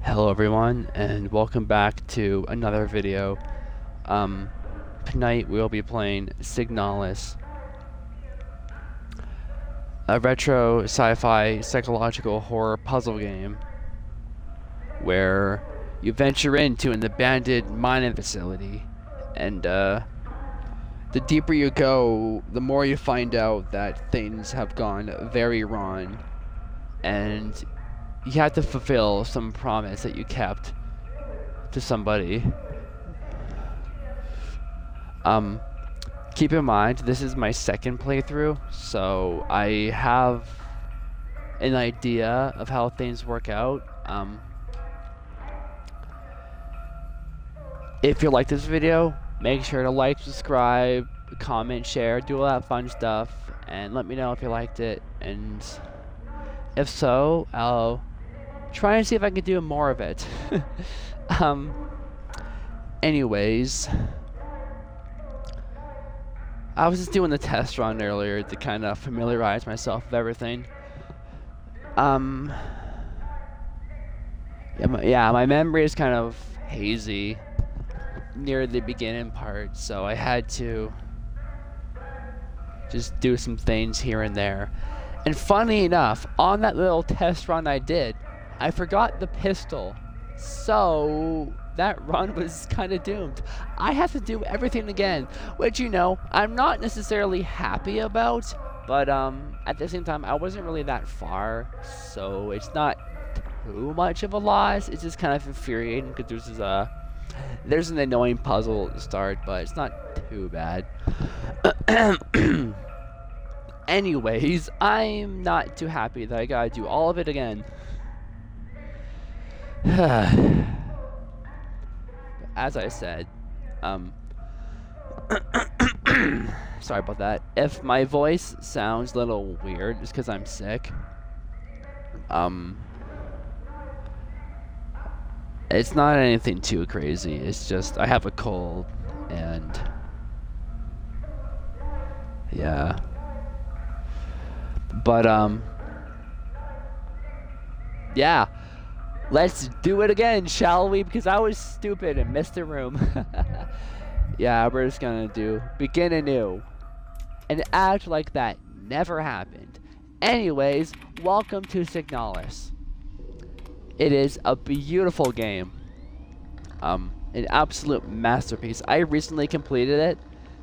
Hello everyone, and welcome back to another video. Tonight we'll be playing Signalis, a retro sci-fi psychological horror puzzle game where you venture into an abandoned mining facility, and the deeper you go, the more you find out that things have gone very wrong, and you have to fulfill some promise that you kept to somebody. Keep in mind, this is my second playthrough, so I have an idea of how things work out. If you like this video, make sure to like, subscribe, comment, share, do all that fun stuff, and let me know if you liked it, and if so, I'll try and see if I can do more of it. Anyways, I was just doing the test run earlier to kind of familiarize myself with everything. Yeah, my memory is kind of hazy near the beginning part, so I had to just do some things here and there. And funny enough, on that little test run I did, I forgot the pistol, so that run was kind of doomed. I have to do everything again, which, you know, I'm not necessarily happy about, but at the same time, I wasn't really that far, so it's not too much of a loss. It's just kind of infuriating because there's an annoying puzzle at the start, but it's not too bad. Anyways, I'm not too happy that I gotta do all of it again. As I said, sorry about that. If my voice sounds a little weird, it's because I'm sick. It's not anything too crazy. It's just I have a cold, and yeah. But yeah. Let's do it again, shall we? Because I was stupid and missed the room. Yeah, we're just gonna begin anew and act like that never happened. Anyways, welcome to Signalis. It is a beautiful game. An absolute masterpiece. I recently completed it.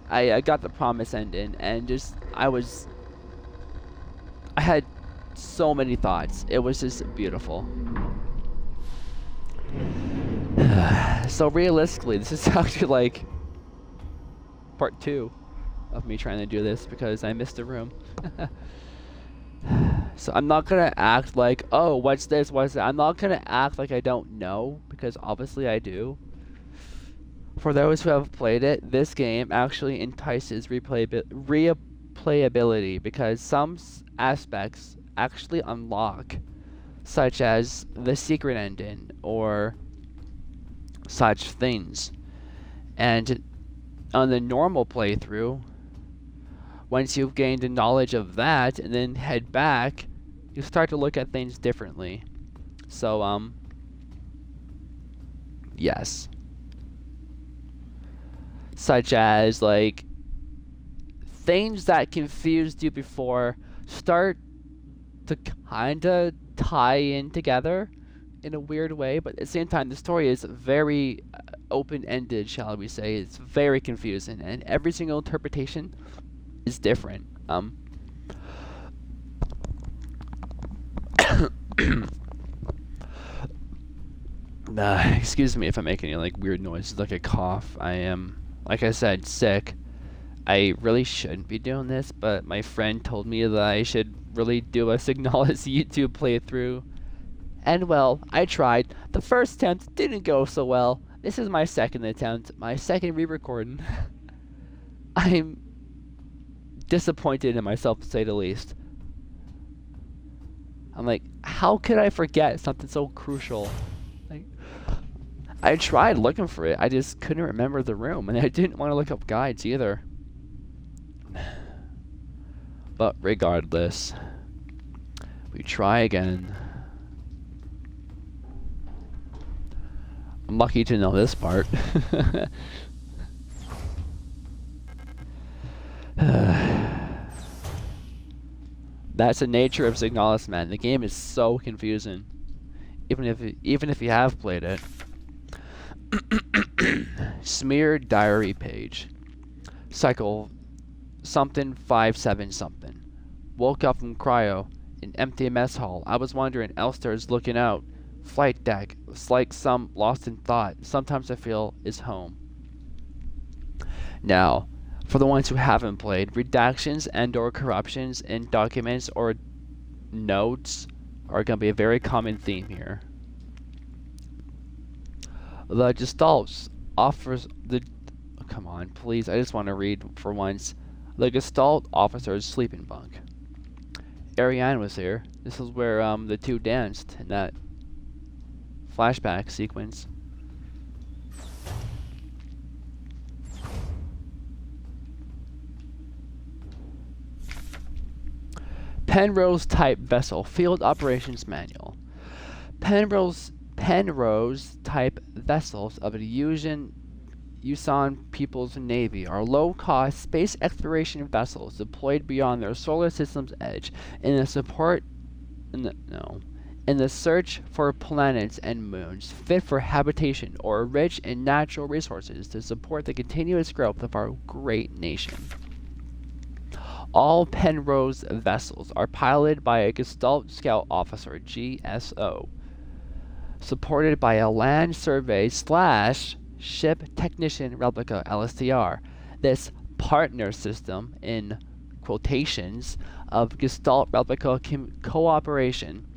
I got the promise ending, and I had so many thoughts. It was just beautiful. So realistically, this is actually like part 2 of me trying to do this because I missed a room. So I'm not gonna act like, oh, what's this, what's that? I'm not gonna act like I don't know, because obviously I do. For those who have played it, this game actually entices replayability because some aspects actually unlock, such as the secret ending or such things. And on the normal playthrough, once you've gained the knowledge of that and then head back, you start to look at things differently. So yes, such as like things that confused you before start to kinda tie in together in a weird way, but at the same time the story is very open-ended, shall we say. It's very confusing, and every single interpretation is different. Excuse me if I'm making any like weird noises like a cough. I am, like I said, sick. I really shouldn't be doing this, but my friend told me that I should really do a Signalis YouTube playthrough. And well, I tried. The first attempt didn't go so well. This is my second attempt, my second re-recording. I'm disappointed in myself, to say the least. I'm like, how could I forget something so crucial? Like, I tried looking for it, I just couldn't remember the room, and I didn't want to look up guides either. But regardless, we try again. I'm lucky to know this part. That's the nature of Signalis, man. The game is so confusing, even if you have played it. Smeared diary page. Cycle something 57 something. Woke up from cryo. An empty mess hall. I was wondering. Elster is looking out. Flight deck. It's like some lost in thought. Sometimes I feel is home. Now, for the ones who haven't played, redactions and/or corruptions in documents or notes are going to be a very common theme here. The Gestalt offers the... Come on, please. I just want to read for once. The Gestalt officer's sleeping bunk. Ariane was here. This is where the two danced in that flashback sequence. Penrose type vessel field operations manual. Penrose type vessels of the Usan People's Navy are low-cost space exploration vessels deployed beyond their solar system's edge in the search for planets and moons fit for habitation or rich in natural resources to support the continuous growth of our great nation. All Penrose vessels are piloted by a Gestalt Scout Officer (GSO), supported by a land survey / ship technician replica (LSTR). This partner system, in quotations, of Gestalt replica cooperation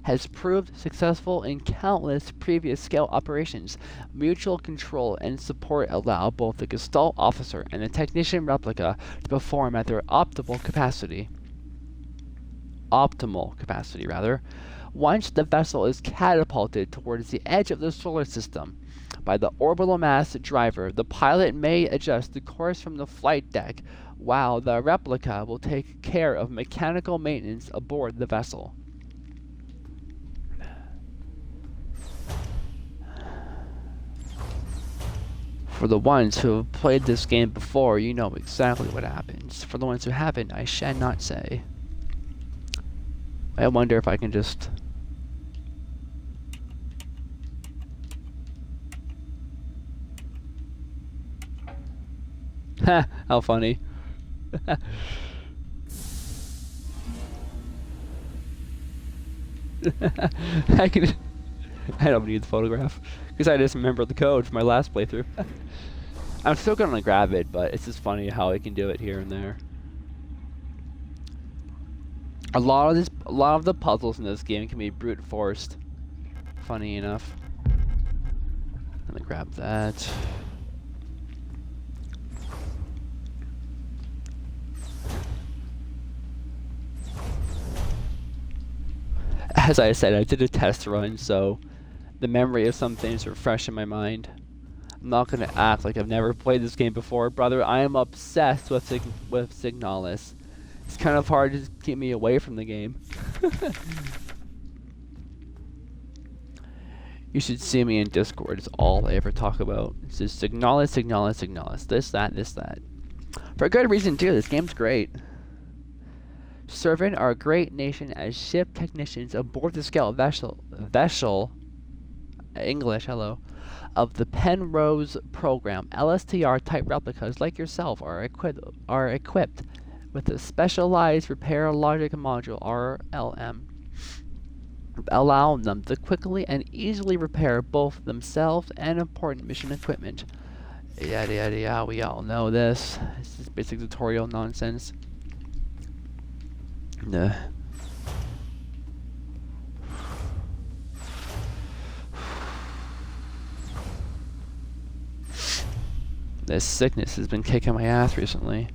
has proved successful in countless previous Scout operations. Mutual control and support allow both the Gestalt officer and the technician replica to perform at their optimal capacity. Once the vessel is catapulted towards the edge of the solar system by the orbital mass driver, the pilot may adjust the course from the flight deck, while the replica will take care of mechanical maintenance aboard the vessel. For the ones who have played this game before, you know exactly what happens. For the ones who haven't, I shall not say. I wonder if I can just... Ha! How funny. I don't need the photograph, because I just remember the code from my last playthrough. I'm still gonna grab it, but it's just funny how I can do it here and there. A lot of the puzzles in this game can be brute forced. Funny enough. Let me grab that. As I said, I did a test run, so the memory of some things are fresh in my mind. I'm not gonna act like I've never played this game before, brother. I am obsessed with Signalis. It's kind of hard to keep me away from the game. You should see me in Discord. It's all I ever talk about. It's just Signalis, Signalis, Signalis. This, that. For a good reason too. This game's great. Serving our great nation as ship technicians aboard the Scout vessel, English, hello, of the Penrose program. LSTR type replicas like yourself are equipped with a specialized repair logic module, RLM, allowing them to quickly and easily repair both themselves and important mission equipment. Yada yada yada, we all know this. This is basic tutorial nonsense. Nah. This sickness has been kicking my ass recently.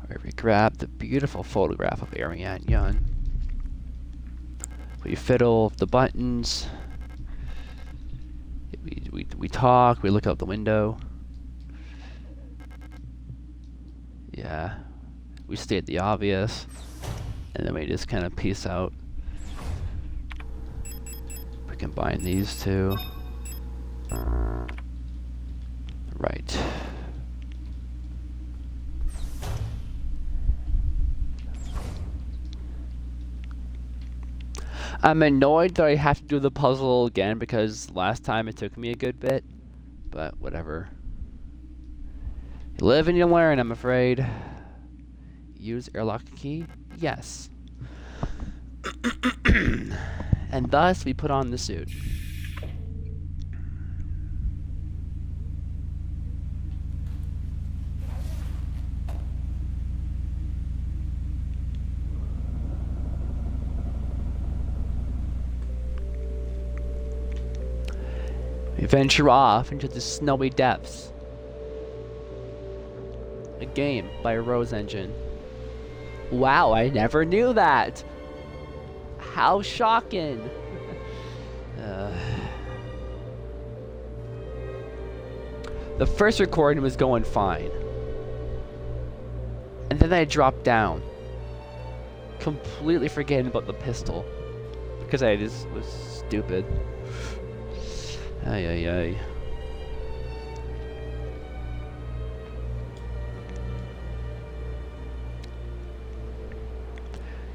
Alright, we grab the beautiful photograph of Ariane Young. We fiddle the buttons. We talk, we look out the window. Yeah. We state the obvious, and then we just kind of peace out. combine these two. Right. I'm annoyed that I have to do the puzzle again because last time it took me a good bit, but whatever. You live and you learn, I'm afraid. Use airlock key? Yes. And thus we put on the suit. We venture off into the snowy depths. A game by Rose Engine. Wow, I never knew that! How shocking! The first recording was going fine. And then I dropped down. Completely forgetting about the pistol. Because I just was stupid. Ay, ay, ay.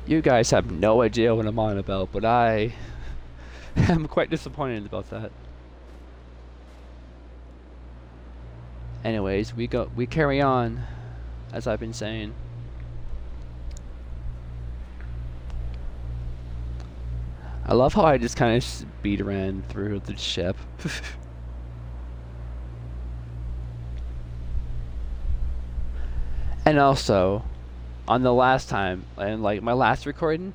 You guys have no idea what I'm on about, but I am quite disappointed about that. Anyways, we carry on, as I've been saying. I love how I just kind of speed ran through the ship. And also, on the last time, and like my last recording,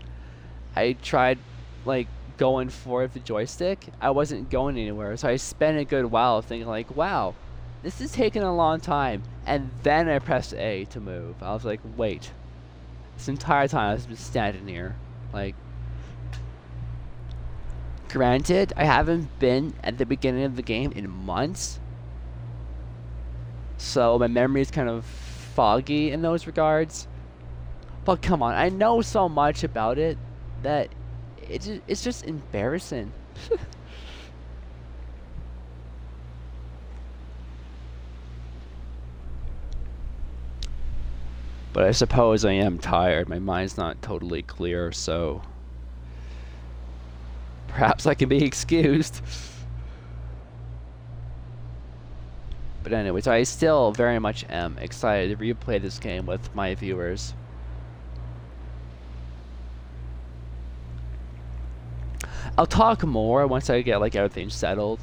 I tried like going for the joystick. I wasn't going anywhere, so I spent a good while thinking like, wow, this is taking a long time. And then I pressed A to move. I was like, wait, this entire time I've been standing here, like. Granted, I haven't been at the beginning of the game in months, so my memory is kind of foggy in those regards. But come on, I know so much about it that it's just embarrassing. But I suppose I am tired. My mind's not totally clear, so perhaps I can be excused. But anyways, I still very much am excited to replay this game with my viewers. I'll talk more once I get like everything settled.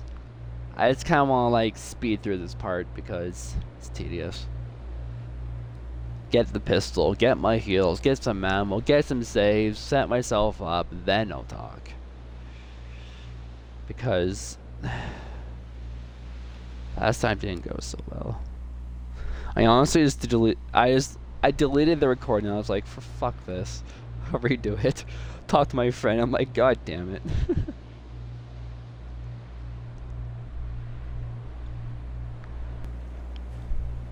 I just kind of want to like speed through this part because it's tedious. Get the pistol, get my heals, get some ammo, get some saves, set myself up, then I'll talk. Because last time didn't go so well. I honestly just I deleted the recording and I was like, for fuck this. I'll redo it. Talk to my friend, I'm like, god damn it.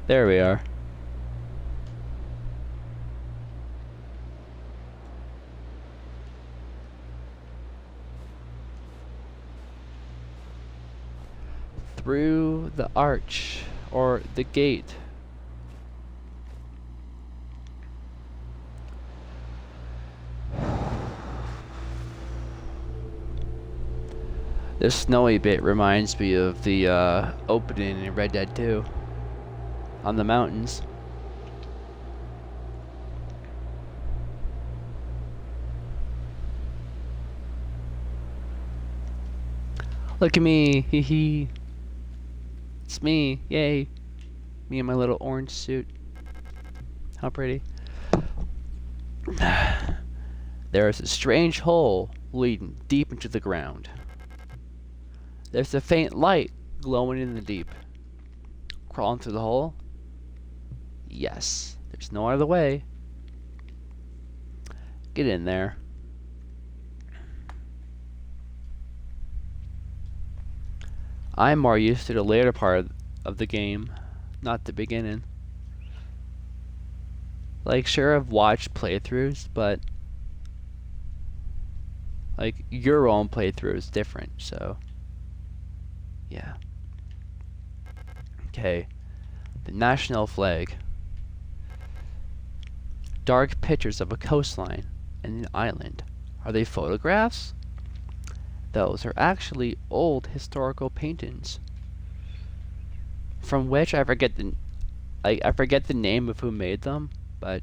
There we are. Through the arch, or the gate. This snowy bit reminds me of the opening in Red Dead 2 on the mountains. Look at me, hee hee. It's me, yay. Me in my little orange suit. How pretty. There is a strange hole leading deep into the ground. There's a faint light glowing in the deep. Crawl into the hole? Yes, there's no other way. Get in there. I'm more used to the later part of the game, not the beginning. Like, sure, I've watched playthroughs, but like your own playthrough is different. So yeah. Okay. The national flag. Dark pictures of a coastline and an island. Are they photographs? Those are actually old historical paintings, from which I forget the name of who made them, but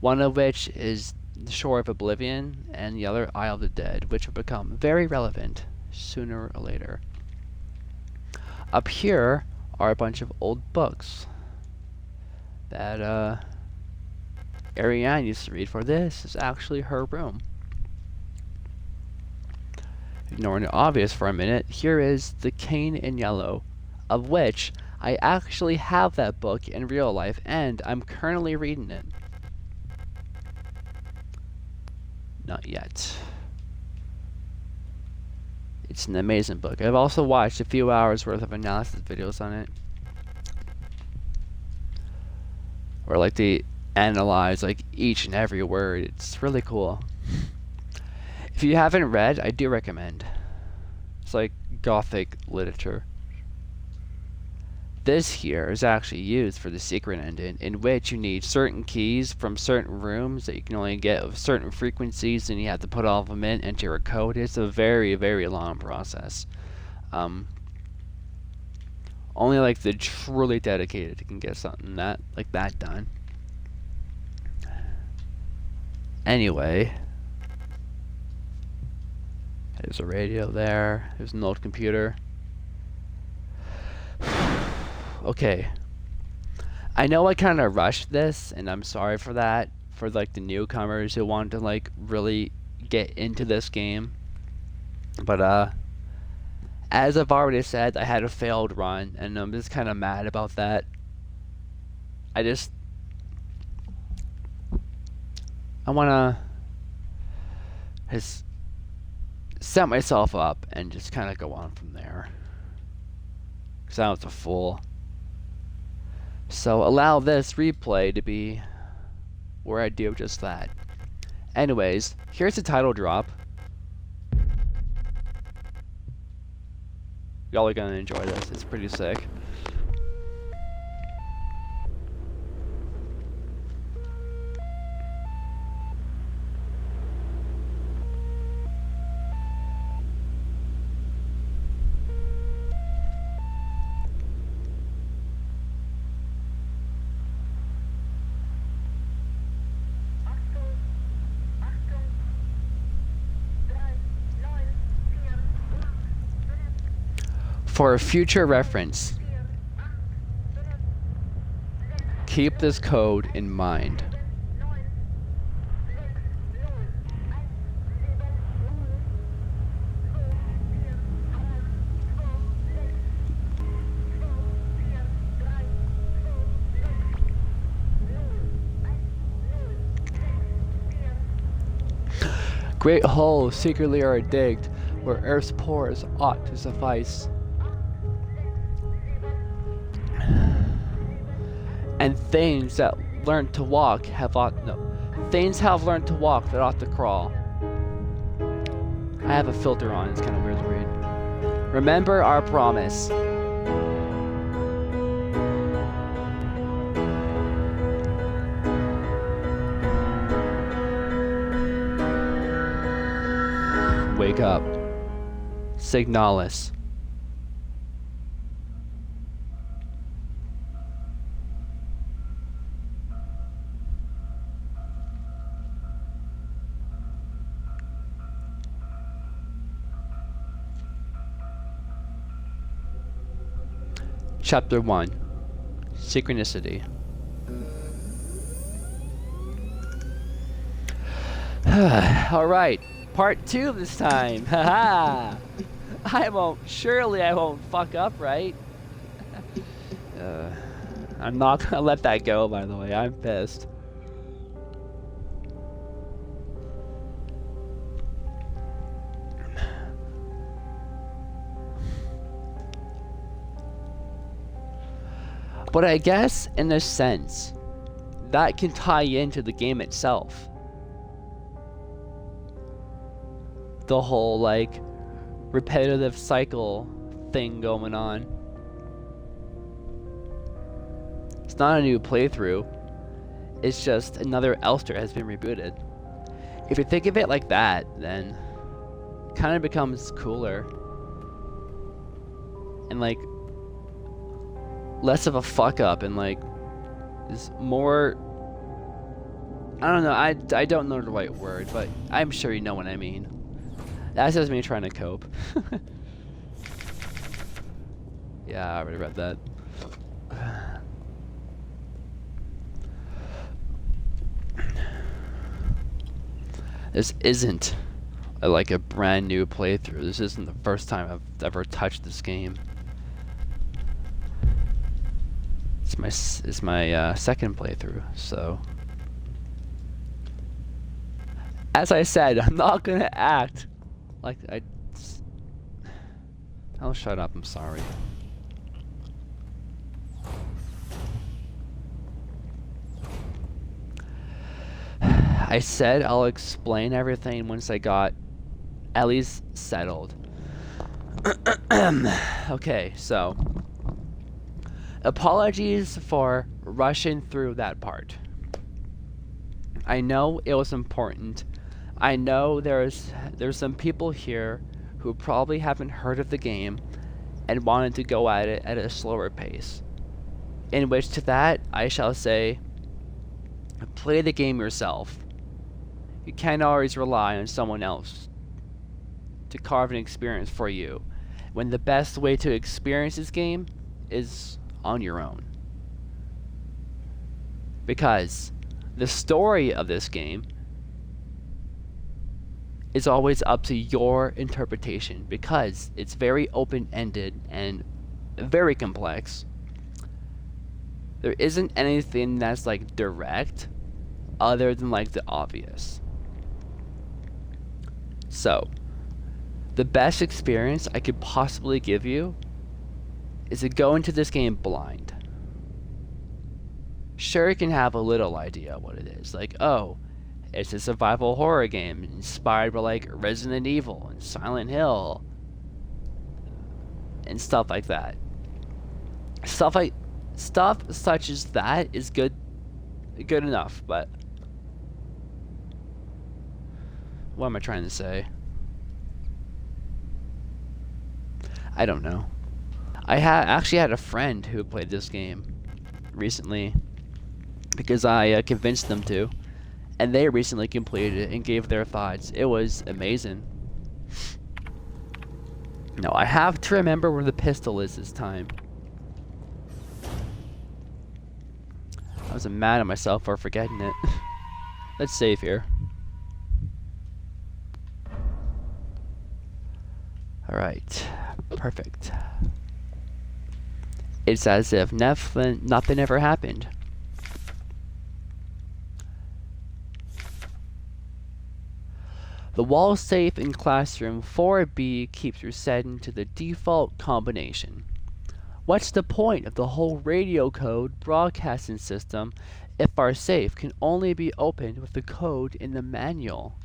one of which is the Shore of Oblivion and the other Isle of the Dead, which will become very relevant sooner or later. Up here are a bunch of old books that Ariane used to read, for this is actually her room. Ignoring the obvious for a minute, here is The Cane in Yellow, of which I actually have that book in real life, and I'm currently reading it. Not yet. It's an amazing book. I've also watched a few hours worth of analysis videos on it, where like they analyze like each and every word. It's really cool. If you haven't read, I do recommend. It's like gothic literature. This here is actually used for the secret ending, in which you need certain keys from certain rooms that you can only get of certain frequencies, and you have to put all of them in, enter a code. It's a very, very long process. Only like the truly dedicated can get something like that done. Anyway, there's a radio there. There's an old computer. Okay. I know I kind of rushed this, and I'm sorry for that, for like the newcomers who want to like really get into this game. But as I've already said, I had a failed run, and I'm just kind of mad about that. I want to just set myself up and just kind of go on from there, because I was a fool. So allow this replay to be where I do just that. Anyways, here's the title drop. Y'all are gonna enjoy this. It's pretty sick. For future reference, keep this code in mind. Great holes secretly are digged where Earth's pores ought to suffice. And things that learn to walk things have learned to walk that ought to crawl. I have a filter on, it's kind of weird to read. Remember our promise. Wake up. Signalis. Chapter 1. Synchronicity. Alright, part 2 this time. Haha! I won't fuck up, right? I'm not gonna let that go, by the way. I'm pissed. But I guess, in a sense, that can tie into the game itself. the whole like repetitive cycle thing going on. It's not a new playthrough. It's just another Elster has been rebooted. If you think of it like that, then it kind of becomes cooler. And like less of a fuck up, and like is more, I don't know, I don't know the right word, but I'm sure you know what I mean. That's just me trying to cope. Yeah, I already read that. This isn't like a brand new playthrough. This isn't the first time I've ever touched this game. It's my second playthrough, so. As I said, I'm not gonna act like I'll shut up, I'm sorry. I said I'll explain everything once I got at least settled. Okay, so apologies for rushing through that part. I know it was important. I know there's some people here who probably haven't heard of the game and wanted to go at it at a slower pace. In which to that I shall say, play the game yourself. You can't always rely on someone else to carve an experience for you, when the best way to experience this game is on your own. Because the story of this game is always up to your interpretation, because it's very open-ended and very complex. There isn't anything that's like direct other than like the obvious. So, the best experience I could possibly give you is to go into this game blind. Sure, you can have a little idea what it is. Like, oh, it's a survival horror game inspired by like Resident Evil and Silent Hill and stuff like that. Stuff such as that is good enough, but what am I trying to say? I don't know. I actually had a friend who played this game recently because I convinced them to, and they recently completed it and gave their thoughts. It was amazing. No, I have to remember where the pistol is this time. I was mad at myself for forgetting it. Let's save here. Alright, perfect. It's as if nothing ever happened. The wall safe in classroom 4B keeps resetting to the default combination. What's the point of the whole radio code broadcasting system if our safe can only be opened with the code in the manual?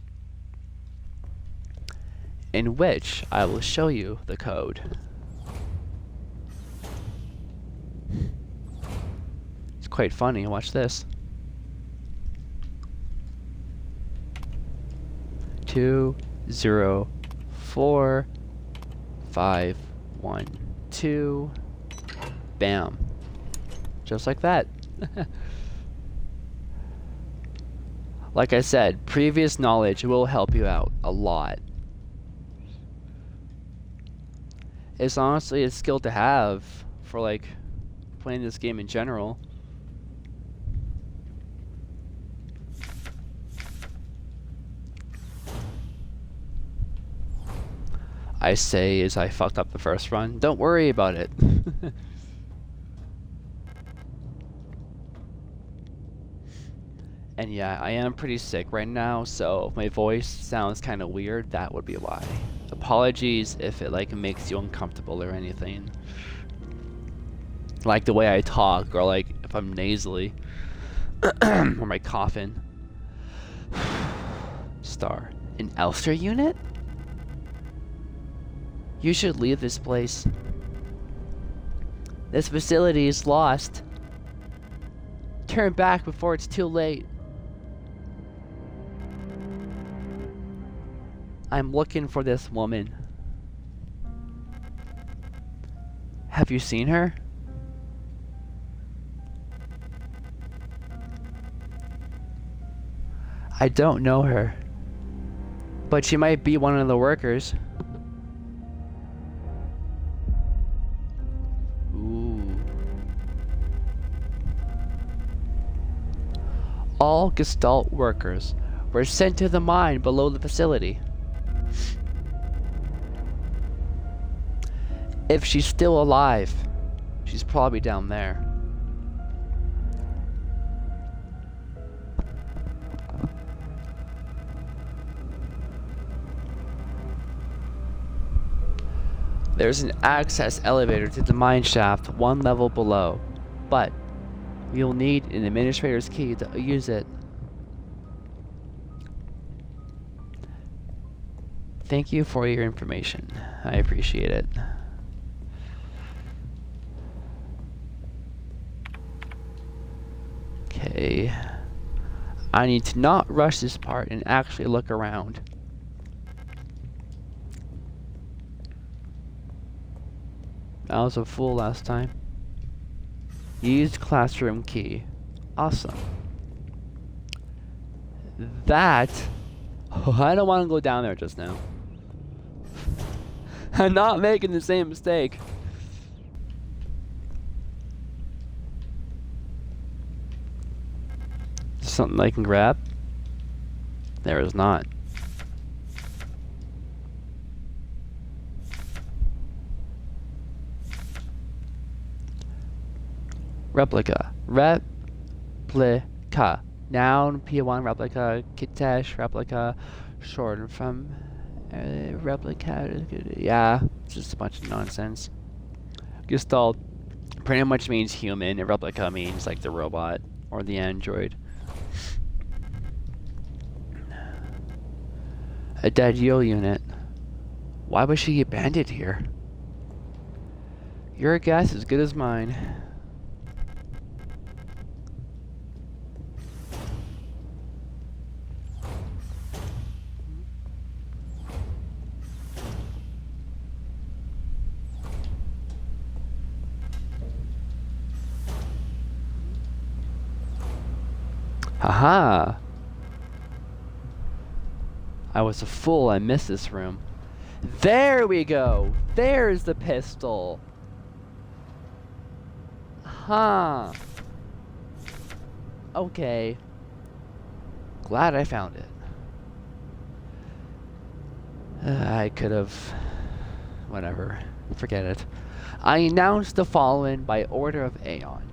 In which I will show you the code. It's quite funny, watch this. 2045112. Bam. Just like that. Like I said, previous knowledge will help you out a lot. It's honestly a skill to have for like playing this game in general. I say as I fucked up the first run, don't worry about it. And yeah, I am pretty sick right now, so if my voice sounds kind of weird, that would be why. Apologies if it like makes you uncomfortable or anything. Like the way I talk, or like if I'm nasally, or my coughing. Star, an Elster unit? You should leave this place. This facility is lost. Turn back before it's too late. I'm looking for this woman. Have you seen her? I don't know her. But she might be one of the workers. Ooh. All Gestalt workers were sent to the mine below the facility. If she's still alive, she's probably down there. There's an access elevator to the mine shaft 1 level below, but you'll need an administrator's key to use it. Thank you for your information. I appreciate it. Okay. I need to not rush this part and actually look around. I was a fool last time. Used classroom key. Awesome. That... Oh, I don't want to go down there just now. I'm not making the same mistake. Something I can grab? There is not. Replica. Replica. Noun, P1, replica, Kitesh, replica, shortened from replica. Yeah, it's just a bunch of nonsense. Gestalt pretty much means human, and replica means like the robot or the android. A dead Yo unit. Why was she abandoned here? Your guess is as good as mine. Haha! I was a fool, I missed this room. There we go! There's the pistol! Huh. Okay. Glad I found it. I could have... Whatever. Forget it. I announced the following by order of Aeon.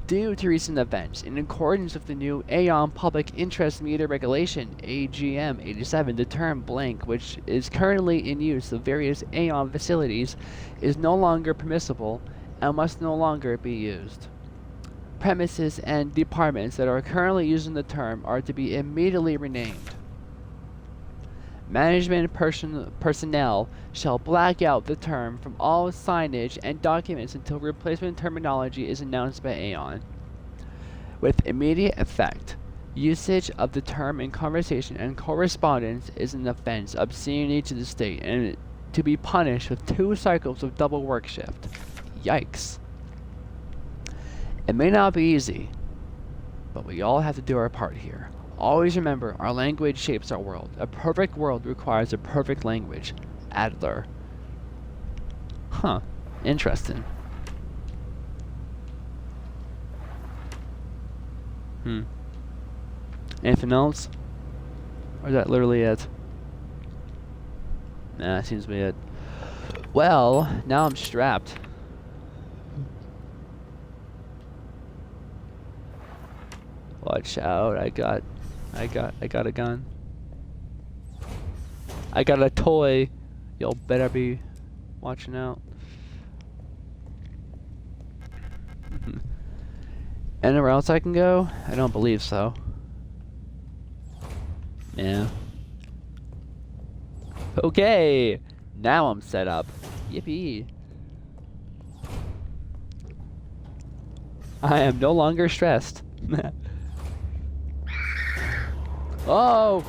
Due to recent events, in accordance with the new Aeon Public Interest Meter Regulation, AGM 87, the term blank, which is currently in use of various Aeon facilities, is no longer permissible and must no longer be used. Premises and departments that are currently using the term are to be immediately renamed. Management personnel shall black out the term from all signage and documents until replacement terminology is announced by Aeon. With immediate effect, usage of the term in conversation and correspondence is an offense obscenity to the state and to be punished with 2 cycles of double work shift. Yikes. It may not be easy, but we all have to do our part here. Always remember, our language shapes our world. A perfect world requires a perfect language. Adler. Huh. Interesting. Anything else? Or is that literally it? Nah, that seems to be it. Well, now I'm strapped. Watch out, I got a gun. I got a toy. Y'all better be watching out. Anywhere else I can go? I don't believe so. Yeah. Okay. Now I'm set up. Yippee. I am no longer stressed. Oh!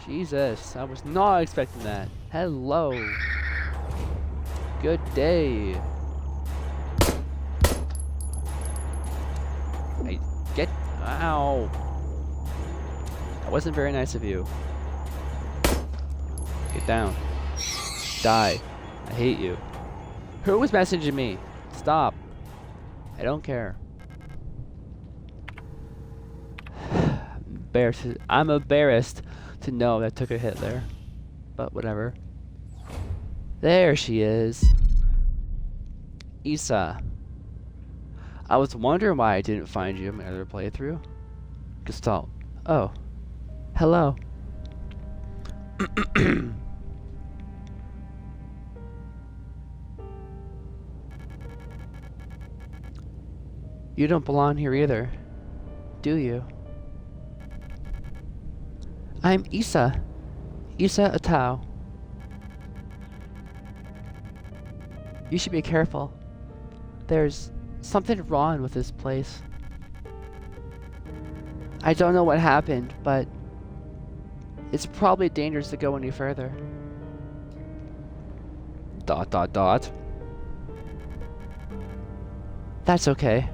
Jesus, I was not expecting that. Hello. Good day. Get... Ow. That wasn't very nice of you. Get down. Die. I hate you. Who was messaging me? Stop. I don't care. I'm embarrassed to know that I took a hit there. But whatever. There she is. Isa. I was wondering why I didn't find you in my other playthrough. Gestalt. Oh. Hello. You don't belong here either, do you? I'm Isa. Isa Atao. You should be careful. There's something wrong with this place. I don't know what happened, but it's probably dangerous to go any further. ... That's okay.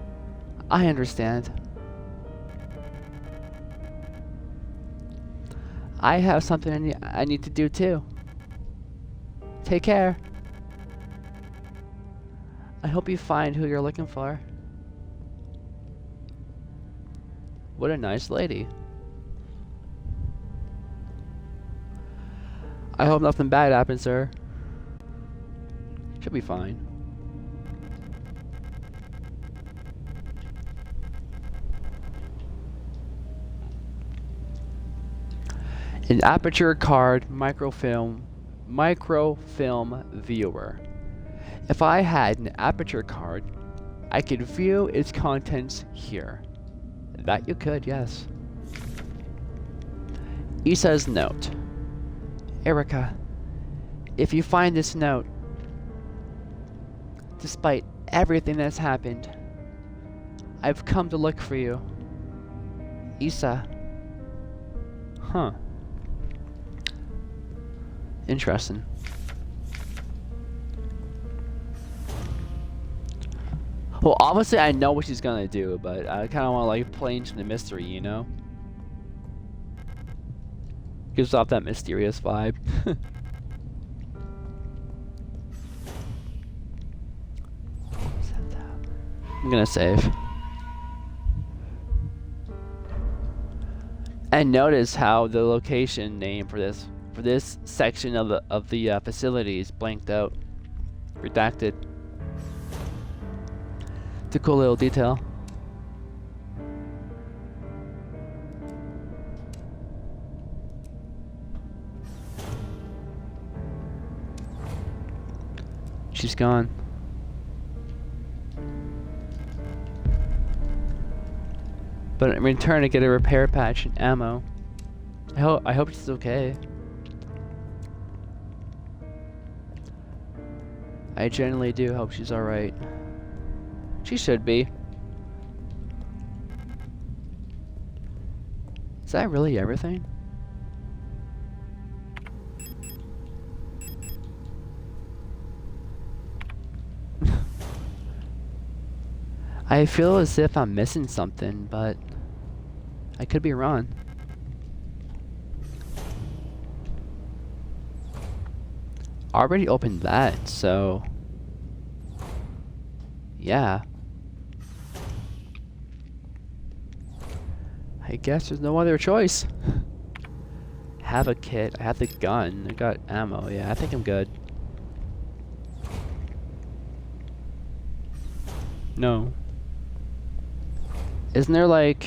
I understand. I have something I need to do too. Take care. I hope you find who you're looking for. What a nice lady. I hope nothing bad happens to her. She'll be fine. An aperture card microfilm viewer. If I had an aperture card, I could view its contents here. That you could, yes. Isa's note. Erica, if you find this note, despite everything that's happened, I've come to look for you. Isa. Huh. Interesting. Well, obviously I know what she's gonna do, but I kind of want to like play into the mystery, you know? Gives off that mysterious vibe. I'm gonna save. And notice how the location name for this section of the facility is blanked out, redacted. It's a cool little detail. She's gone. But in return, I get a repair patch and ammo. I hope she's okay. I genuinely do hope she's alright. She should be. Is that really everything? I feel as if I'm missing something, but I could be wrong. Already opened that, so yeah. I guess there's no other choice. Have a kit. I have the gun. I got ammo. Yeah, I think I'm good. No. Isn't there like...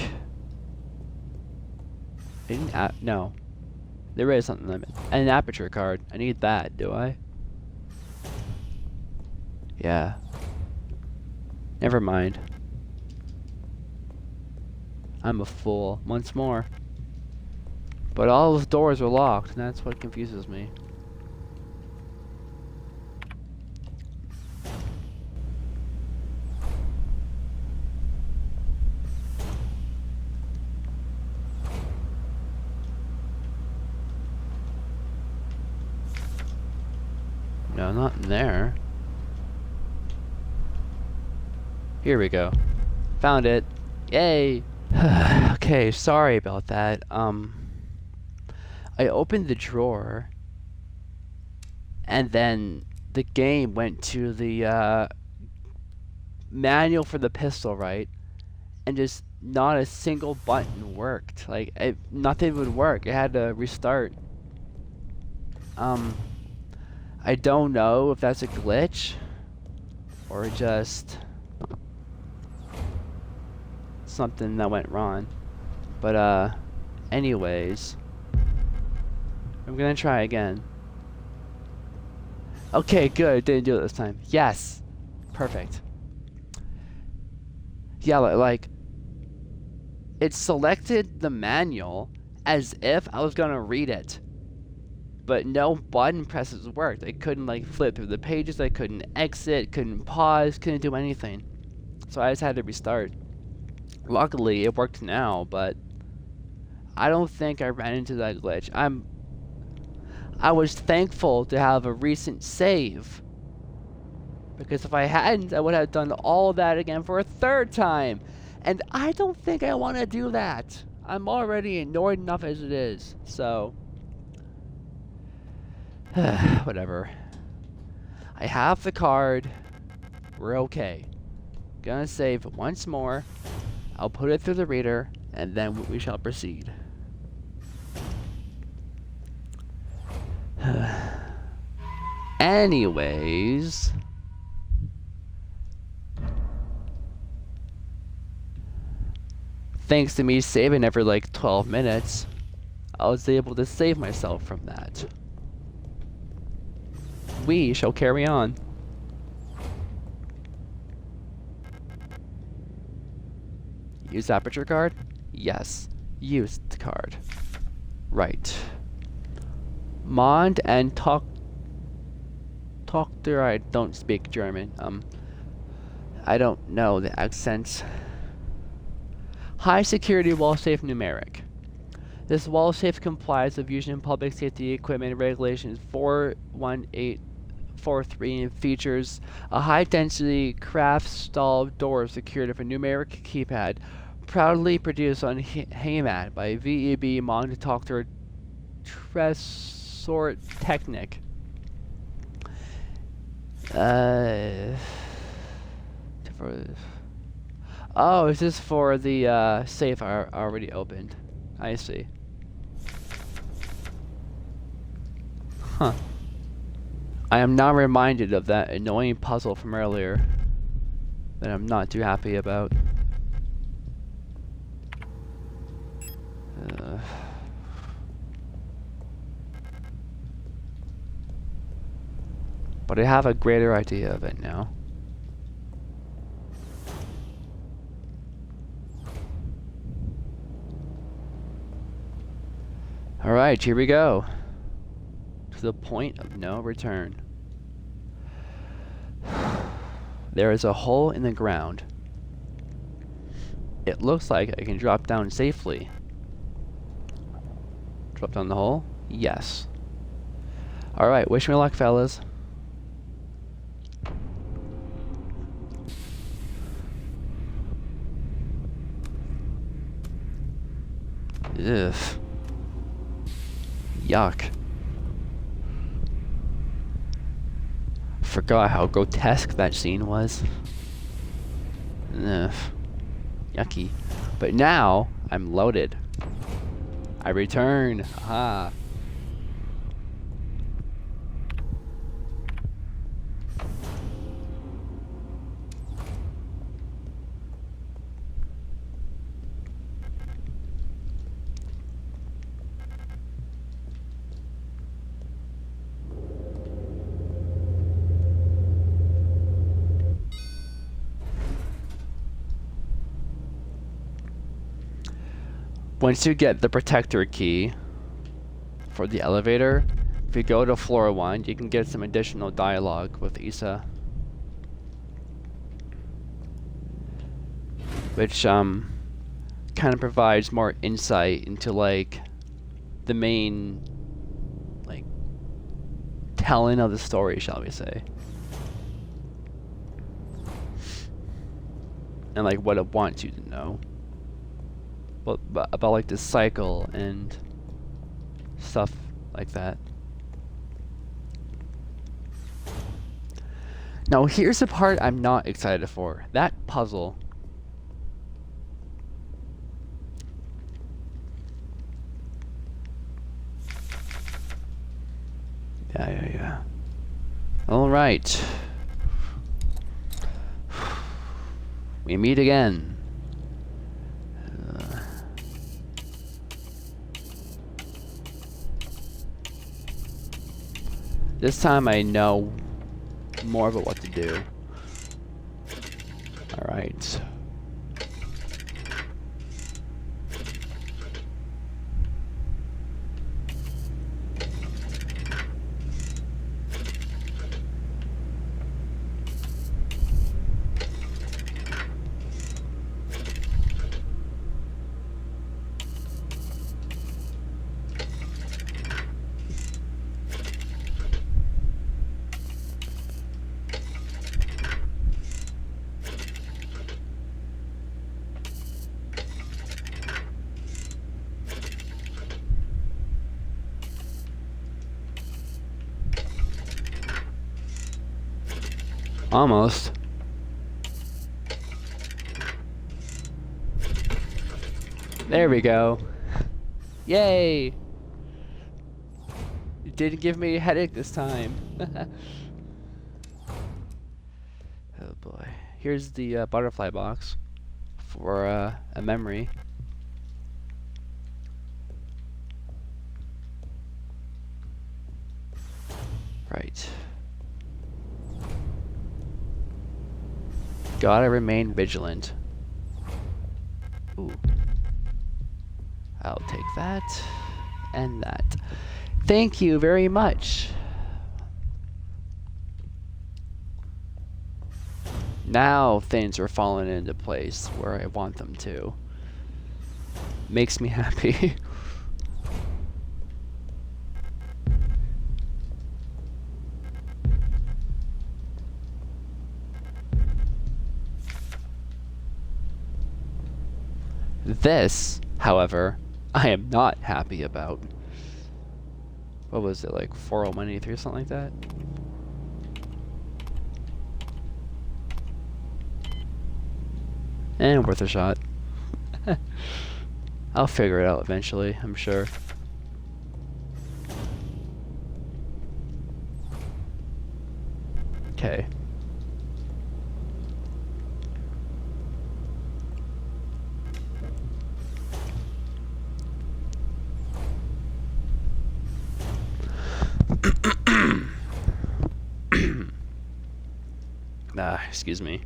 no. There is something limit. An aperture card. I need that, do I? Yeah. Never mind. I'm a fool. Once more. But all those doors are locked, and that's what confuses me. No, not in there. Here we go. Found it. Yay! Okay, sorry about that. I opened the drawer, and then the game went to the manual for the pistol, right? And just not a single button worked. Like, nothing would work. It had to restart. I don't know if that's a glitch or just something that went wrong. But anyways, I'm gonna try again. Okay, good. Didn't do it this time. Yes, perfect. Yeah, like it selected the manual as if I was gonna read it. But no button presses worked. I couldn't like flip through the pages, I couldn't exit, couldn't pause, couldn't do anything. So I just had to restart. Luckily it worked now, but I don't think I ran into that glitch. I was thankful to have a recent save. Because if I hadn't, I would have done all that again for a third time. And I don't think I want to do that. I'm already annoyed enough as it is, so whatever. I have the card. We're okay. Gonna save once more. I'll put it through the reader, and then we shall proceed. Anyways, thanks to me saving every like 12 minutes, I was able to save myself from that. We shall carry on. Use aperture card? Yes. Use the card. Right. Mond and Tochter, I don't speak German. I don't know the accents. High security wall safe numeric. This wall safe complies with Fusion Public Safety Equipment Regulations 41843 and features a high-density craft stall door secured with a numeric keypad, proudly produced on Heimat by VEB Montaukter Tresort Technic. Oh, is this for the safe I already opened? I see. Huh. I am now reminded of that annoying puzzle from earlier that I'm not too happy about. But I have a greater idea of it now. Alright, here we go. To the point of no return. There is a hole in the ground. It looks like I can drop down safely. Drop down the hole? Yes. Alright, wish me luck, fellas. Ugh. Yuck. Forgot how grotesque that scene was. Ugh. Yucky. But now, I'm loaded. I return. Aha. Once you get the protector key, for the elevator, if you go to floor 1, you can get some additional dialogue with Issa. Which, kind of provides more insight into, like, the main, like, telling of the story, shall we say. And, like, what it wants you to know. But about, like, the cycle and stuff like that. Now, here's the part I'm not excited for. That puzzle. Yeah. All right. We meet again. This time I know more about what to do. All right. Almost. There we go. Yay! It didn't give me a headache this time. Oh boy. Here's the butterfly box for a memory. Right. Gotta remain vigilant. Ooh. I'll take that and that. Thank you very much. Now things are falling into place where I want them to. Makes me happy. This, however, I am not happy about. What was it, like 40183 or something like that? And worth a shot. I'll figure it out eventually, I'm sure. Okay. Excuse me.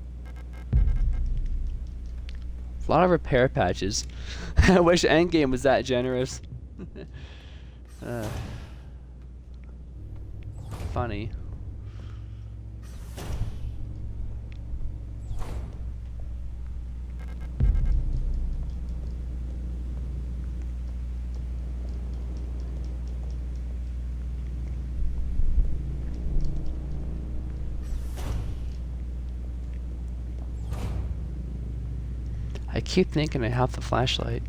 A lot of repair patches. I wish Endgame was that generous. Funny. I keep thinking I have the flashlight.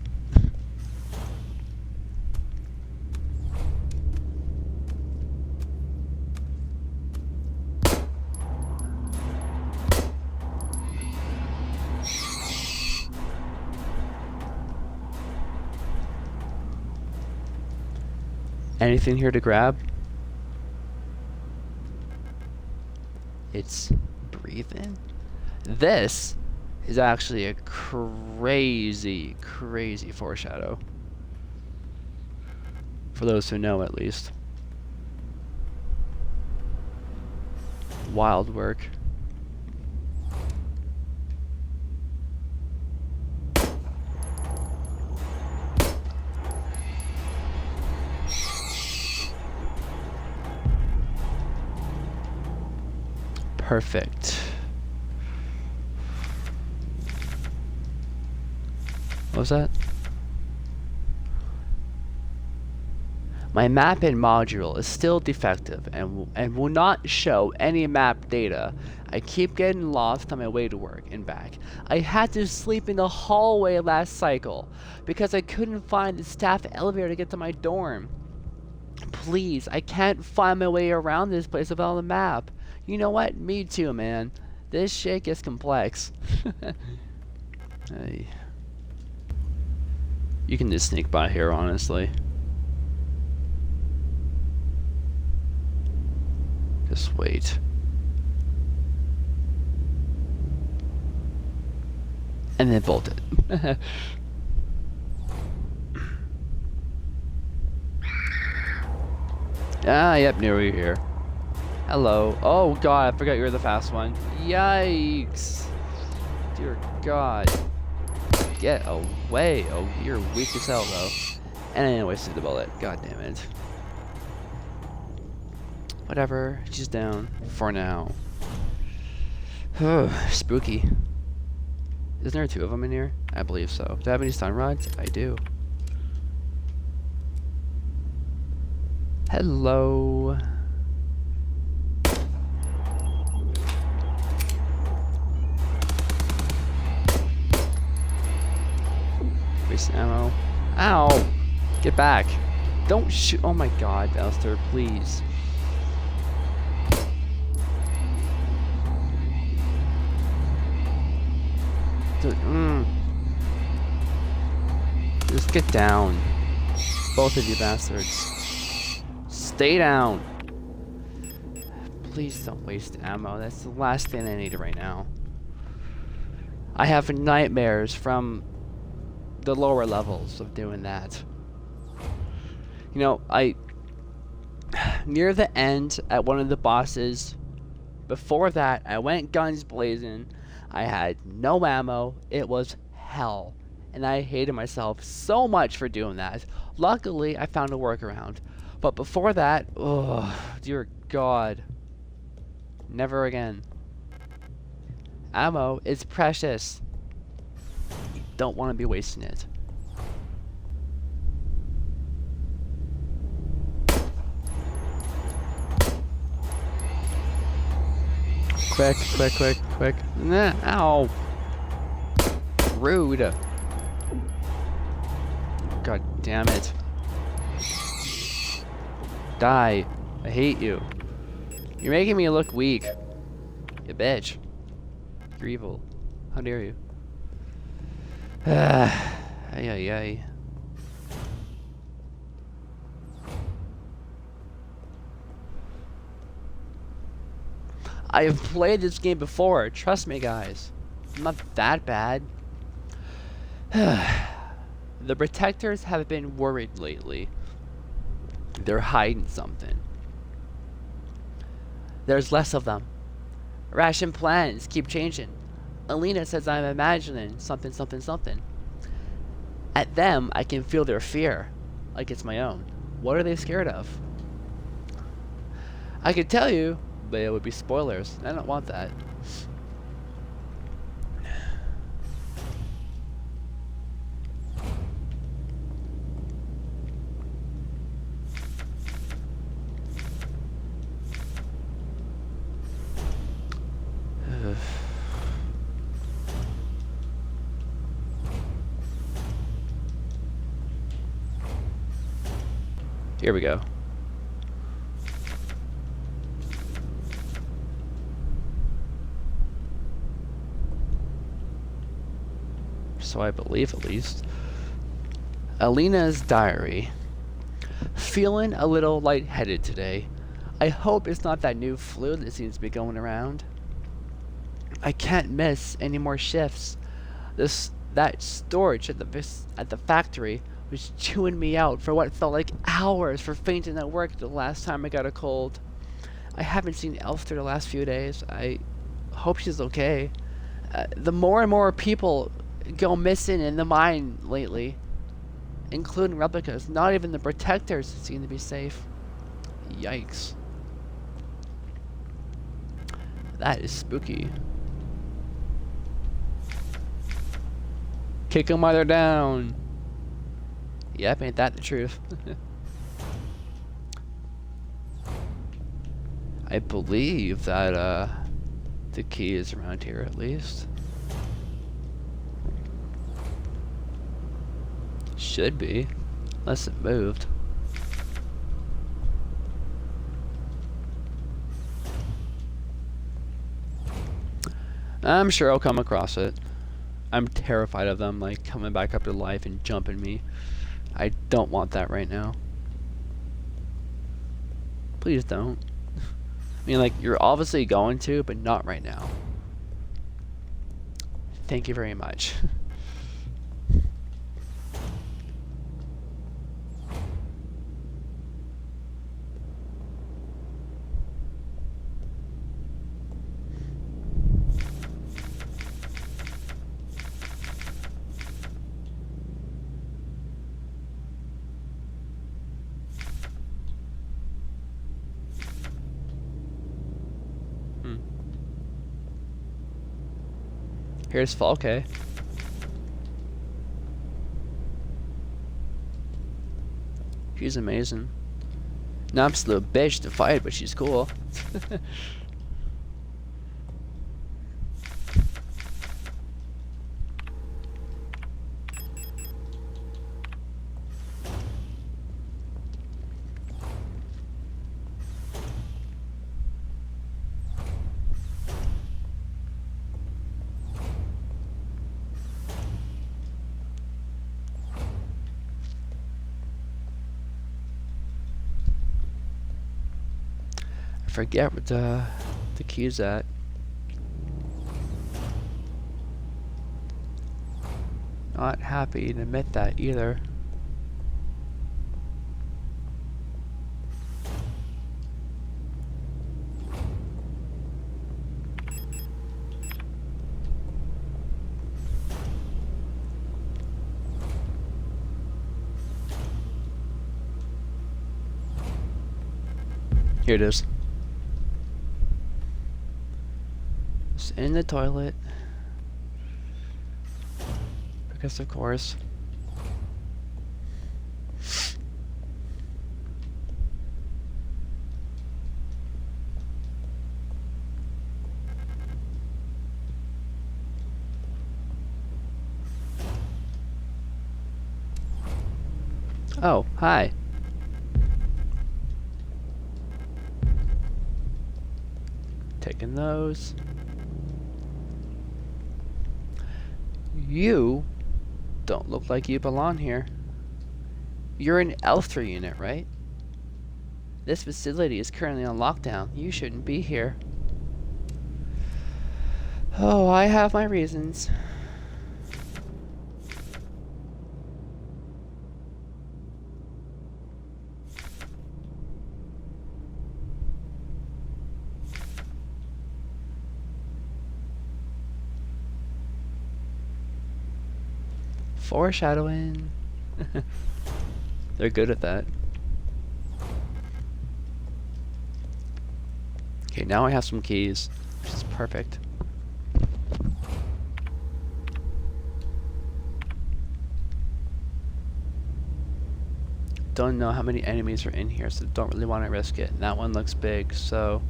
Anything here to grab? It's breathing. This is actually a crazy foreshadow. For those who know, at least. Wild work. Perfect. What was that? My map in module is still defective and will not show any map data. I keep getting lost on my way to work and back. I had to sleep in the hallway last cycle because I couldn't find the staff elevator to get to my dorm. Please, I can't find my way around this place without a map. You know what? Me too, man. This shit gets complex. Hey. You can just sneak by here, honestly. Just wait. And then bolt it. Ah, yep, nearly here. Hello. Oh god, I forgot you were the fast one. Yikes. Dear god. Get away. Oh, you're weak as hell, though. And I didn't waste the bullet. God damn it. Whatever. She's down. For now. Spooky. Isn't there 2 of them in here? I believe so. Do I have any stun rods? I do. Hello. Waste ammo. Ow! Get back. Don't shoot. Oh my god, Elster, please. Dude, just get down. Both of you bastards. Stay down. Please don't waste ammo. That's the last thing I need right now. I have nightmares from the lower levels of doing that. You know, near the end at one of the bosses, before that, I went guns blazing. I had no ammo. It was hell. And I hated myself so much for doing that. Luckily, I found a workaround. But before that, oh, dear God. Never again. Ammo is precious. You don't want to be wasting it. Quick, quick, quick, quick. Nah, ow. Rude. God damn it. Die. I hate you. You're making me look weak. You bitch. You're evil. How dare you? Ay, ay, ay. I have played this game before. Trust me, guys. I'm not that bad. The protectors have been worried lately. They're hiding something. There's less of them. Ration plans keep changing. Alina says I'm imagining something, something, something. At them, I can feel their fear, like it's my own. What are they scared of? I could tell you, but it would be spoilers. I don't want that. Here we go. So I believe, at least. Alina's diary. Feeling a little lightheaded today. I hope it's not that new flu that seems to be going around. I can't miss any more shifts. That storage at the factory was chewing me out for what felt like hours for fainting at work the last time I got a cold. I haven't seen Elster the last few days. I hope she's okay. The more and more people go missing in the mine lately, including replicas. Not even the protectors seem to be safe. Yikes. That is spooky. Kick them while they're down. Yep, ain't that the truth? I believe that the key is around here at least. Should be, unless it moved. I'm sure I'll come across it. I'm terrified of them, like, coming back up to life and jumping me. I don't want that right now. Please don't. I mean, like, you're obviously going to, but not right now. Thank you very much. Here's Falke. She's amazing. An absolute bitch to fight, but she's cool. Forget what the key's at. Not happy to admit that either. Here it is. In the toilet, because of course. Oh, hi. Taking those. You don't look like you belong here. You're an Elster unit, right? This facility is currently on lockdown. You shouldn't be here. Oh, I have my reasons. Foreshadowing. They're good at that. Okay, now I have some keys, which is perfect. Don't know how many enemies are in here, so don't really want to risk it. And that one looks big, so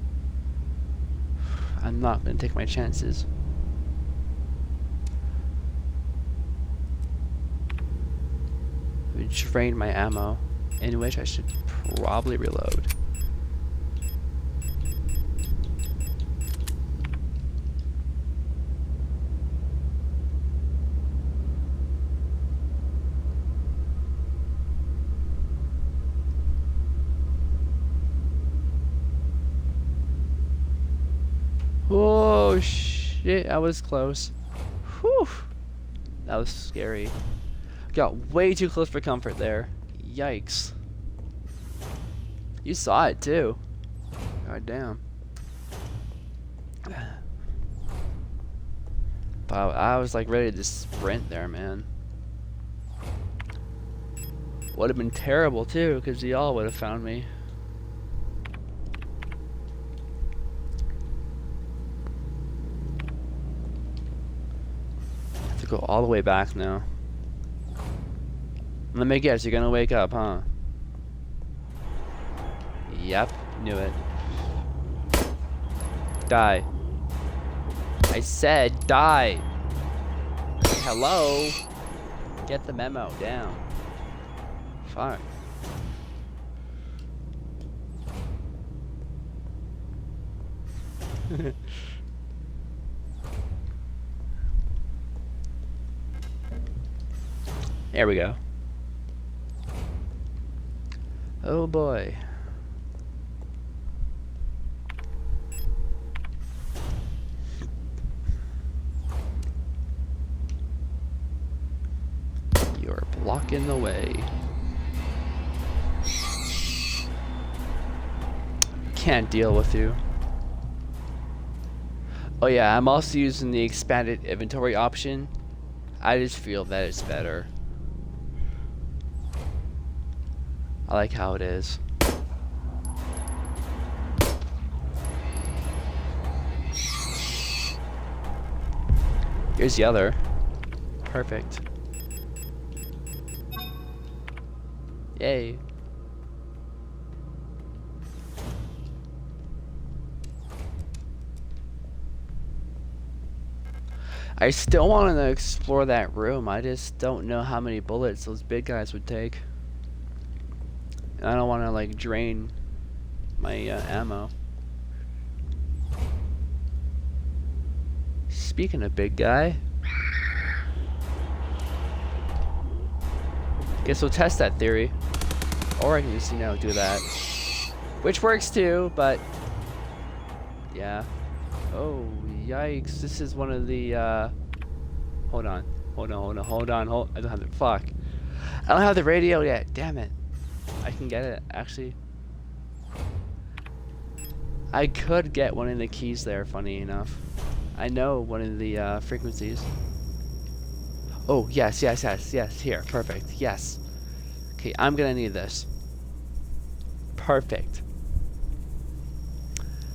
I'm not going to take my chances. Drain my ammo, in which I should probably reload. Oh shit, I was close. Whew, that was scary. Got way too close for comfort there. Yikes. You saw it too. God damn. Wow, I was like ready to sprint there, man. Would have been terrible too, because y'all would have found me. go all the way back now. Let me guess, you're gonna wake up, huh? Yep, knew it. Die. I said die. Hello? Get the memo down. Fuck. There we go. Oh boy. You're blocking the way. Can't deal with you. Oh yeah, I'm also using the expanded inventory option. I just feel that it's better. I like how it is. Here's the other. Perfect. Yay. I still want to explore that room. I just don't know how many bullets those big guys would take. And I don't want to like drain my ammo. Speaking of big guy, guess we'll test that theory. Or I can just, you know, do that. Which works too, but yeah. Oh, yikes. This is one of the hold on. I don't have the fuck. I don't have the radio yet. Damn it. I can get it, actually. I could get one of the keys there, funny enough. I know one of the frequencies. Oh, yes, here, perfect, yes. Okay, I'm gonna need this. Perfect.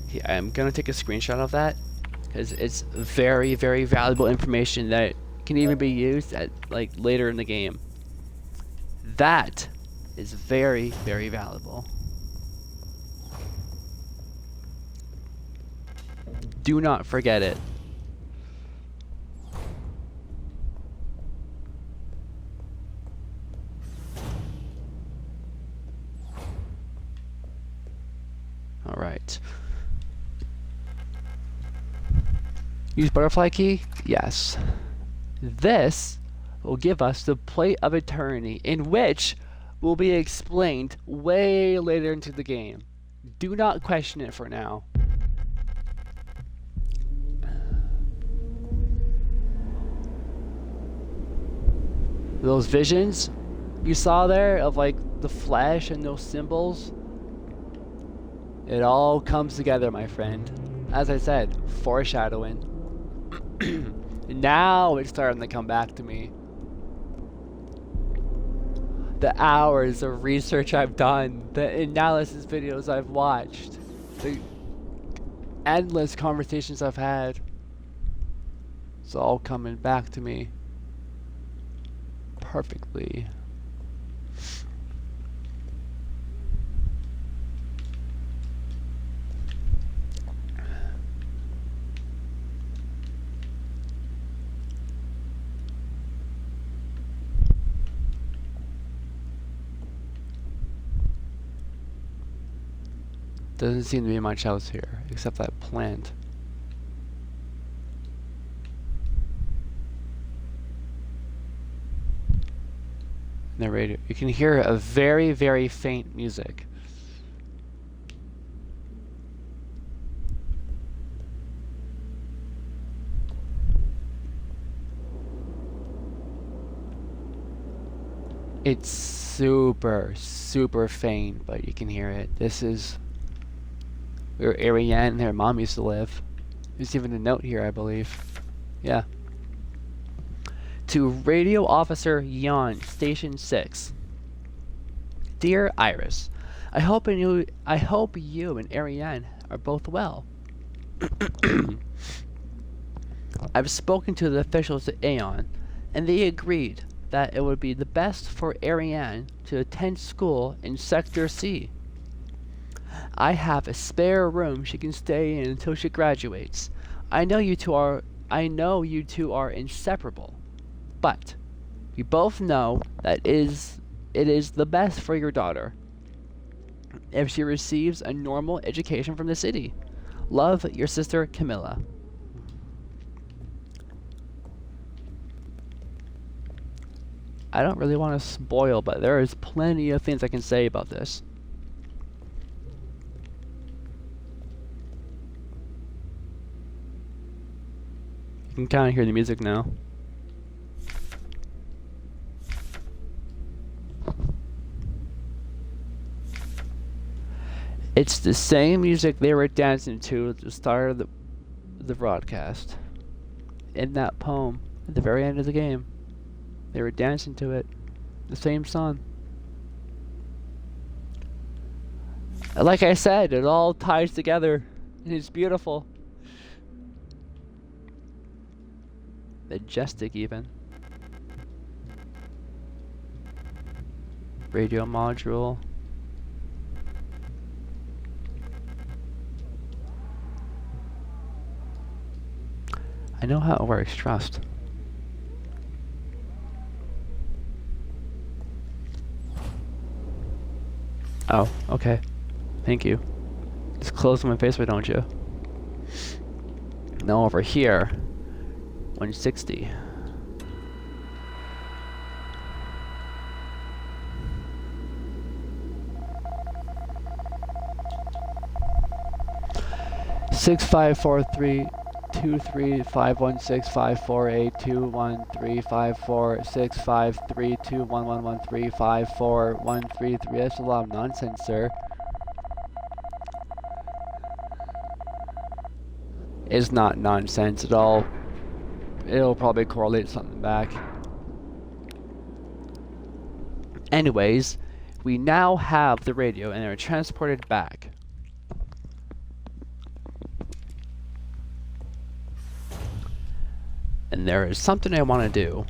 Okay, I'm gonna take a screenshot of that, because it's very, very valuable information that can even be used at, like, later in the game. That is very, very valuable. Do not forget it. All right. Use butterfly key? Yes. This will give us the plate of eternity, in which will be explained way later into the game. Do not question it for now. Those visions you saw there of like the flesh and those symbols, it all comes together, my friend. As I said, foreshadowing. Now it's starting to come back to me. The hours of research I've done, the analysis videos I've watched, the endless conversations I've had, it's all coming back to me perfectly. Doesn't seem to be much else here, except that plant. Narrator. You can hear a very, very faint music. It's super, super faint, but you can hear it. This is where Erwachen and her mom used to live. There's even a note here, I believe. Yeah. To Radio Officer Yon, Station 6. Dear Iris, I hope you and Erwachen are both well. I've spoken to the officials at Aeon, and they agreed that it would be the best for Ariane to attend school in Sector C. I have a spare room she can stay in until she graduates. I know you two are inseparable, but we both know that it is the best for your daughter if she receives a normal education from the city. Love, your sister Camilla. I don't really want to spoil, but there is plenty of things I can say about this. You can kind of hear the music now. It's the same music they were dancing to at the start of the broadcast. In that poem, at the very end of the game. They were dancing to it. The same song. Like I said, it all ties together. And it's beautiful. Majestic even. Radio module. I know how it works, trust. Oh, okay. Thank you. Just close my face, why don't you? Now over here, 160. Six five four three 23512354653211354. That's a lot of nonsense, sir. It's not nonsense at all. It'll probably correlate something back. Anyways, we now have the radio and are transported back. And there is something I want to do.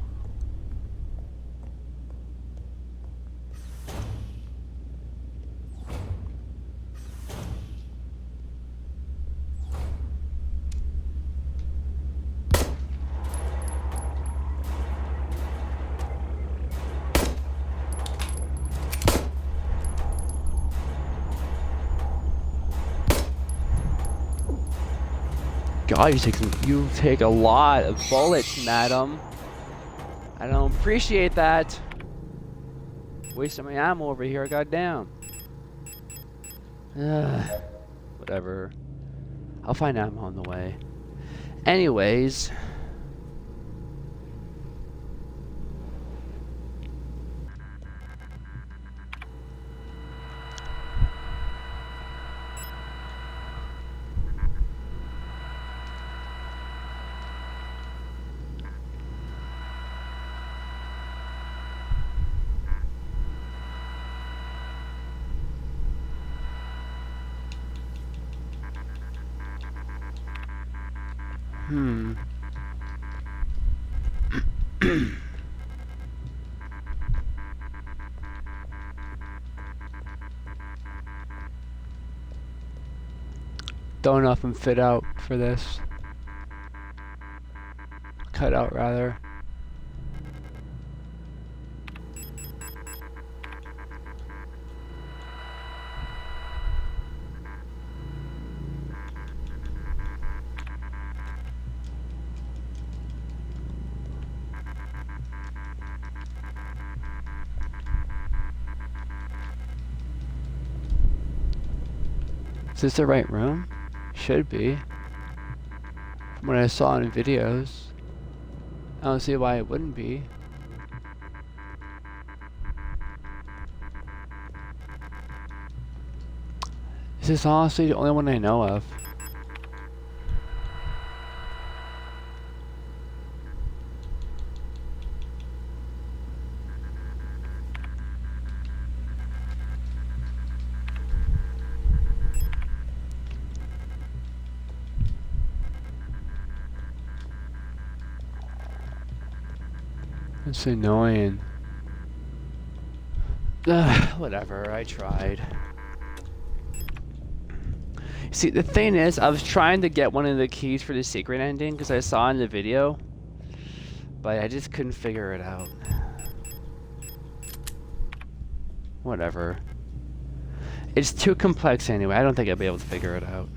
God, you take a lot of bullets, madam. I don't appreciate that. Wasting my ammo over here, goddamn. Whatever. I'll find ammo on the way. Anyways. Don't know if I'm fit out for this. Cut out, rather. Is this the right room? Should be. From what I saw in videos. I don't see why it wouldn't be. This is honestly the only one I know of. It's annoying. Whatever, I tried. See, the thing is, I was trying to get one of the keys for the secret ending because I saw in the video, but I just couldn't figure it out. Whatever. It's too complex anyway. I don't think I'll be able to figure it out.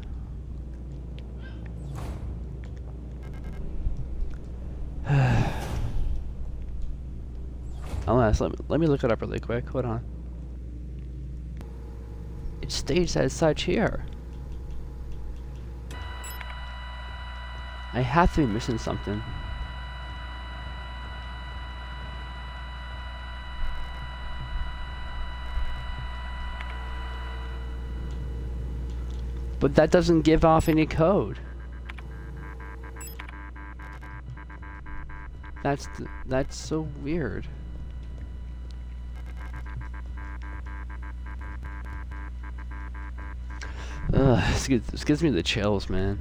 Unless, let me look it up really quick. Hold on. It states as such here. I have to be missing something. But that doesn't give off any code. That's so weird. Ugh, this gives me the chills, man.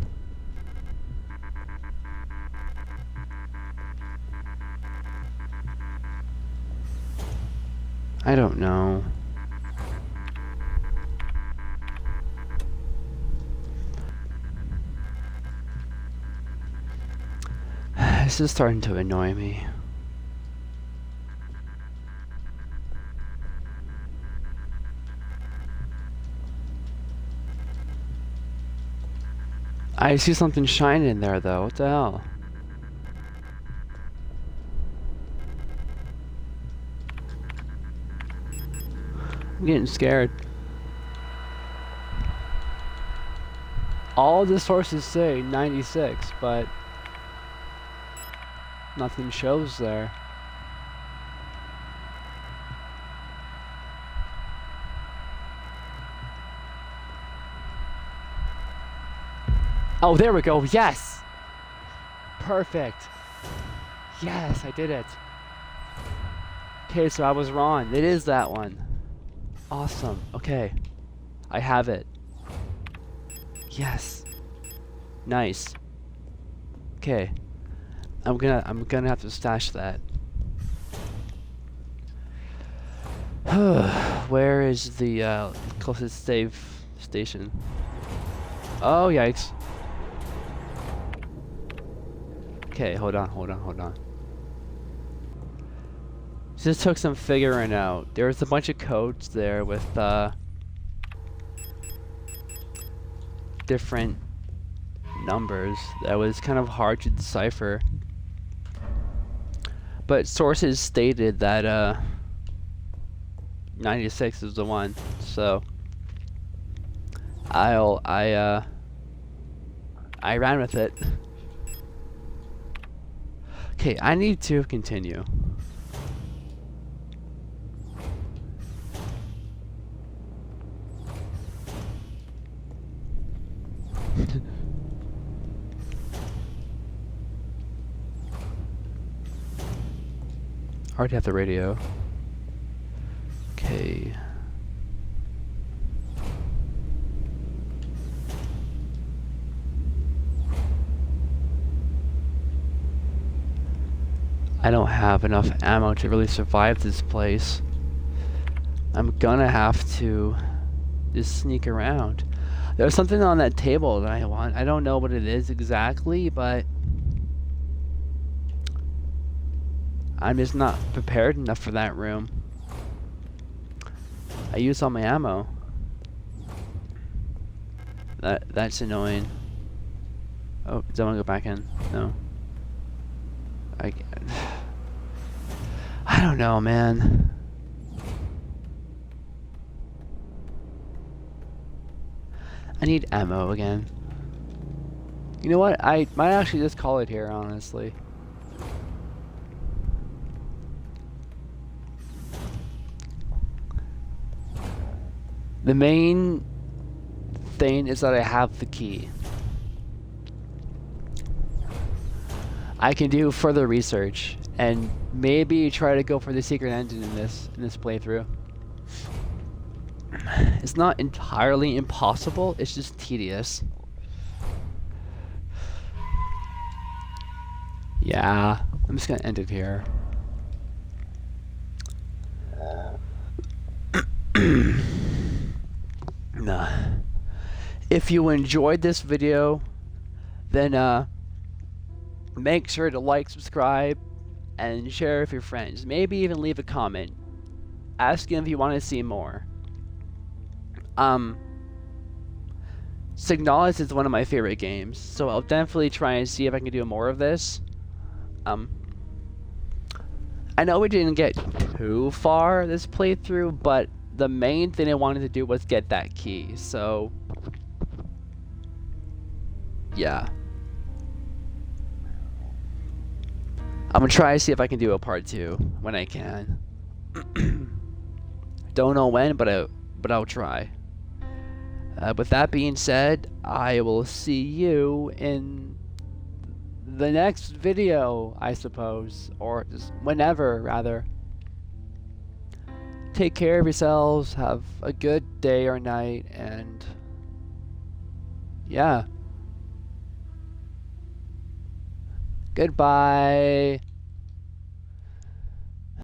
I don't know. This is starting to annoy me. I see something shining in there though. What the hell? I'm getting scared. All the sources say 96, but nothing shows there. Oh, there we go. Yes! Perfect. Yes, I did it. Okay, so I was wrong. It is that one. Awesome. Okay. I have it. Yes. Nice. Okay. I'm gonna have to stash that. Where is the closest save station? Oh, yikes. Okay, hold on. This took some figuring out. There was a bunch of codes there with different numbers that was kind of hard to decipher. But sources stated that 96 is the one, so I ran with it. Okay, I need to continue. Already have the radio. Okay. I don't have enough ammo to really survive this place. I'm gonna have to just sneak around. There's something on that table that I want. I don't know what it is exactly, but I'm just not prepared enough for that room. I used all my ammo. That's annoying. Oh, do I want to go back in? No. I don't know, man. I need ammo again. You know what? I might actually just call it here, honestly. The main thing is that I have the key. I can do further research and maybe try to go for the secret engine in this playthrough. It's not entirely impossible, it's just tedious. Yeah, I'm just gonna end it here. Nah. If you enjoyed this video, then make sure to like, subscribe, and share with your friends. Maybe even leave a comment asking if you want to see more. Signalis is one of my favorite games, so I'll definitely try and see if I can do more of this. I know we didn't get too far this playthrough, but the main thing I wanted to do was get that key, so yeah. I'm gonna try to see if I can do a part 2 when I can. Don't know when, but I'll try. With that being said, I will see you in the next video, I suppose, or just whenever, rather. Take care of yourselves, have a good day or night, and yeah. Goodbye.